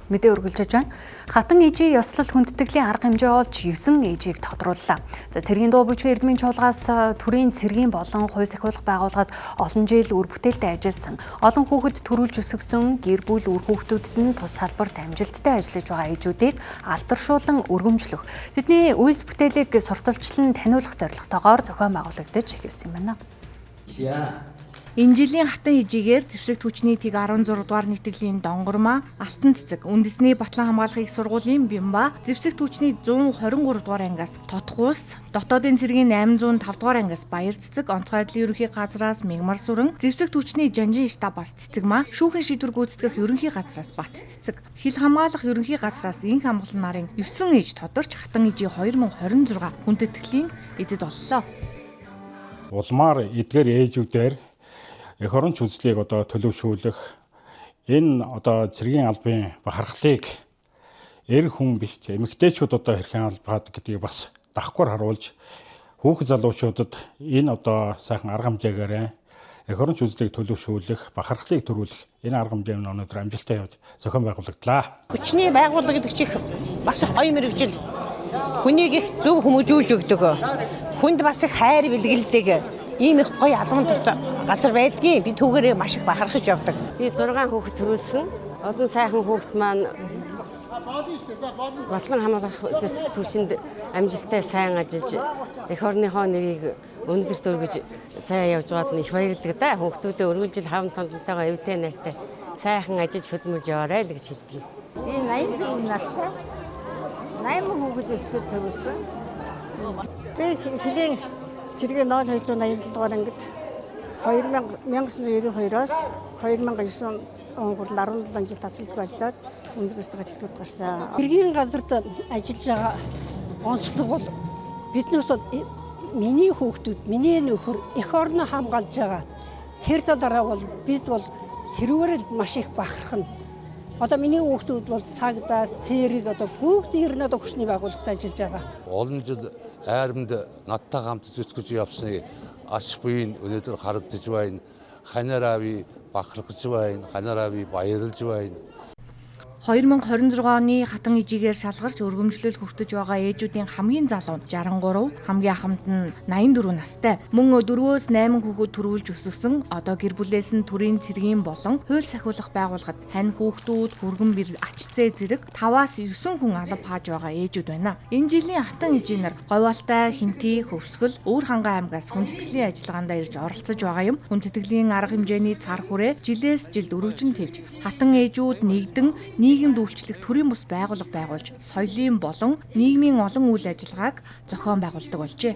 Мэдээ өргөлж байна. Хатан ээжийн ёслол хүндэтгэлийн арга хэмжээ олж 9 ээжийг тодрууллаа. За цэргийн дуу бүжгийн эрдмийн чуулгаас төрийн цэргийн болон хувь сахиулах байгууллагад олон жил үр бүтээлтэй ажилласан. Олон хүүхэд төрүүлж өсгсөн гэр бүл үр хүүхдүүдэд нь тус салбарт амжилттай ажиллаж байгаа ээжүүдийг алдаршуулан өргөмжлөх. Тэдний үйлс бүтээлийг сурталчлан таниулах зорилготойгоор зохион байгуулагдаж эхэлсэн юм байна. Энэ жилийн хатан ижигээр зэвсэг түвшний тэг 16 дугаар нэгтгэлийн донгормаа, Алтан цэцэг, үндэсний Батлан хамгаалах их сургуулийн Бямба, зэвсэг түвшний 123 дугаар ангиас Тотхуус, дотоодын цэргийн 805 дугаар ангиас Баяр цэцэг, онцгой байдлын ерөнхий газраас Мигмар сүрэн, зэвсэг түвшний Жанжин штаб бас цэцэгмаа, шүүхийн шийдвэр гүйцэтгэх ерөнхий газраас Бат цэцэг, хил хамгаалах ерөнхий газраас Инх амгалан нарын 9 ээж тодорч хатан ижи 2026 хүндэтгэлийн эзэд боллоо. Улмаар эдгээр ээжүүдээр эх оронч үзлийг төлөвшүүлэх энэ цэргийн албан бахархлыг эр хүн биш эмэгтэйчүүд хэрхэн албаад гэдгийг бас давхар харуулж хүүхэд залуучуудад энэ сайхан арга хэмжээгээр эх оронч үзлийг төлөвшүүлэх, бахархлыг төрүүлэх энэ арга хэмжээ нь өнөөдөр амжилттай явж зохион байгуулагдлаа. Хүчний байгууллага гэдэг чинь бас гоё мэрэгжил хүнийг их зөв хүмүүжүүлж өгдөг. Хүнд бас их хайр бэлгэлдэг. Ийм их гоё албан газар байдгийн би түүгээрээ маш их бахархаж явдаг. Би 6 хүүхэд төрүүлсэн. Олон сайхан хүүхэд маань Батлан хамгаалах түвшинд амжилттай сайн ажиллаж эх орныхоо нэрийг өндөрт өргөж сайн явж байгаад нь их баярлагдав да. Хүүхдүүдээ өргөлжил хавн томтойгоо эвтэй найртай сайхан ажиллаж хөдөлмөрж яваарай л гэж хэлдэг. Би 84 настай. 8 хүүхэд өсгөж төрүүлсэн. Би хэлийн цэргийн 0287 дугаар ангид 1992-оос 2009 он хүртэл 17 жил тасалдгүй ажиллаад өндөр өсөлтөд тэтгэвд гарсан. Цэргийн газарт ажиллаж байгаа онцлог бол биднээс бол миний хүүхдүүд, миний нөхөр эх орноо хамгаалж байгаа. Тэр талаараа бол бид бол тэрүүгээр л маш их бахархна. Миний хүүхдүүд бол цагдаас, цэрэг бүгд ирнэ хүчний байгууллагад ажиллаж байгаа. Олон жил айрамд надтай хамт зүтгэж явсны аш буйн өнөөдөр харагдаж байна. Ханаар ави бахархаж байна. Ханаар ави баярлж байна. 2026 оны хатан ижигээр шалгарч өргөмжлөл хүртэж байгаа ээжүүдийн хамгийн залуу нь 63, хамгийн ахмад нь 84 настай. Мөн 4-8 хүүхэд төрүүлж өсгсөн гэр бүлээс нь төрийн цэргийн болон хууль сахиулах байгууллагад хань хүүхдүүд, хүргэн бэр ачцээ зэрэг 5-аас 9 хүн алба хааж байгаа ээжүүд байна. Энэ жилийн хатан ижийнэр говьалтай, хинти, хөвсгөл, Өвөр хангай аймгаас хүндэтгэлийн ажиллагаанд ирж оролцож байгаа юм. Хүндэтгэлийн арга хэмжээний цар хүрээ жилээс жилд өргөжин тэгж хатан ээжүүд нэгдэн нийгэмд үйлчлэх төрийн бус байгууллага байгуулж соёлын болон нийгмийн олон үйл ажиллагааг зохион байгуулдаг болжээ.